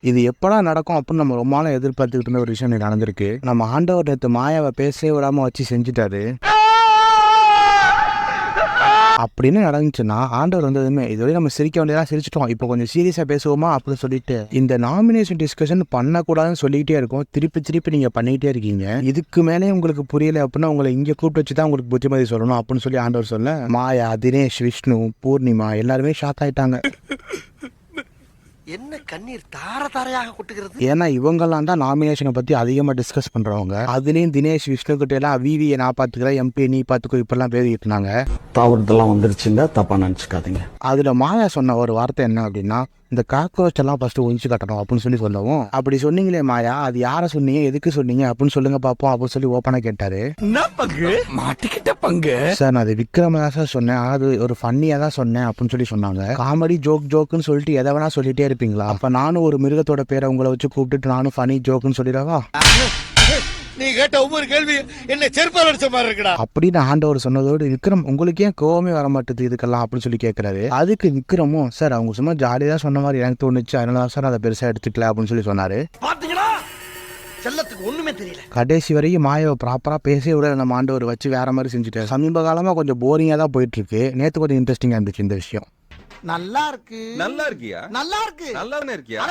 இது எப்படா நடக்கும் அப்படின்னு நம்ம ரொம்ப நாள் எதிர்பார்த்துக்கிட்டு இருந்த ஒரு விஷயம் நடந்திருக்கு. நம்ம ஆண்டவர் நேற்று மாயாவை பேசவே விடாம வச்சு செஞ்சுட்டாரு. அப்படின்னு நடந்துச்சுன்னா ஆண்டவர் வந்ததுமே இதுவரை நம்ம சிரிக்க வேண்டியதான் சிரிச்சிட்டோம், இப்போ கொஞ்சம் சீரியஸா பேசுவோமா அப்படின்னு சொல்லிட்டு இந்த நாமினேஷன் டிஸ்கஷன் பண்ணக்கூடாதுன்னு சொல்லிக்கிட்டே இருக்கோம். திருப்பி திருப்பி நீங்க பண்ணிக்கிட்டே இருக்கீங்க. இதுக்கு மேலே உங்களுக்கு புரியல அப்படின்னா உங்களை இங்க கூப்பிட்டு வச்சு தான் உங்களுக்கு புத்திமதி சொல்லணும் அப்படின்னு சொல்லி ஆண்டவர் சொல்ல மாயா, தினேஷ், விஷ்ணு, பூர்ணிமா எல்லாருமே ஷாக் ஆயிட்டாங்க. என்ன கண்ணீர் தார தாரையாக கொட்டுகிறது. ஏன்னா இவங்கெல்லாம் தான் நாமினேஷனை பத்தி அதிகமா டிஸ்கஸ் பண்றவங்க. அதுலயும் தினேஷ், விஷ்ணு கிட்ட எல்லாம் விவியை நான் பாத்துக்கிறேன், எம்பி நீ பாத்துக்கோ இப்பெல்லாம் பேசிட்டு இருந்தாங்க. தவறுதெல்லாம் வந்துருச்சுங்க, தப்பா நினைச்சுக்காதீங்க. அதுல மாயா சொன்ன ஒரு வார்த்தை என்ன அப்படின்னா, இந்த காக்ரோச் எல்லாம் ஃபர்ஸ்ட் ஒழிச்சு கட்டணும் அப்படின்னு சொல்லி சொல்லவும், அப்படி சொன்னீங்களே மாயா, அது யாரை சொன்னீங்க, எதுக்கு சொன்னீங்க அப்படின்னு சொல்லுங்க பாப்போம் அப்படின்னு சொல்லி ஓப்பனா கேட்டாரு. மாட்டிக்கிட்ட பங்கு சார் நான் அது விக்ரம தான் சார் சொன்னேன், அது ஒரு ஃபன்னியா தான் சொன்னேன் அப்படின்னு சொல்லி சொன்னாங்க. காமெடி ஜோக்குன்னு சொல்லிட்டு எதை வேணா சொல்லிட்டே இருப்பீங்களா? அப்ப நானும் ஒரு மிருகத்தோட பேரை உங்களை வச்சு கூப்பிட்டு நானும் ஃபனி ஜோக்குன்னு சொல்லிடவா? நீ கேட்ட ஒவ்வொரு கேள்வி என்ன செருப்பால் அடிச்ச மாதிரி இருக்குடா அப்படின்னு ஆண்டவர் சொன்னதோடு விக்ரம் உங்களுக்கு ஏன் கோவமே வர மாட்டேது இதுக்கெல்லாம் அப்படின்னு சொல்லி கேட்கிறாரு. அதுக்கு விக்ரமும் சார் அவங்க சும்மா ஜாலியா சொன்ன மாதிரி எனக்கு தோணுச்சு, அதனால சார் அதை பெருசா எடுத்துக்கல அப்படின்னு சொல்லி சொன்னாரு. பாத்தீங்களா, செல்லத்துக்கு ஒண்ணுமே தெரியல. கடைசி வரைக்கும் மாயாவை ப்ராப்பரா பேசவே விட நம்ம ஆண்டவர் வச்சு வேற மாதிரி செஞ்சுட்டாரு. சமீப காலமா கொஞ்சம் போரிங்கா தான் போயிட்டு இருக்கு. நேத்து கொஞ்சம் இன்ட்ரெஸ்டிங்கா இருந்துச்சு இந்த விஷயம். நல்லா இருக்கு. நல்லா இருக்கியா? நல்லா இருக்கு. நல்லா இருக்கியா?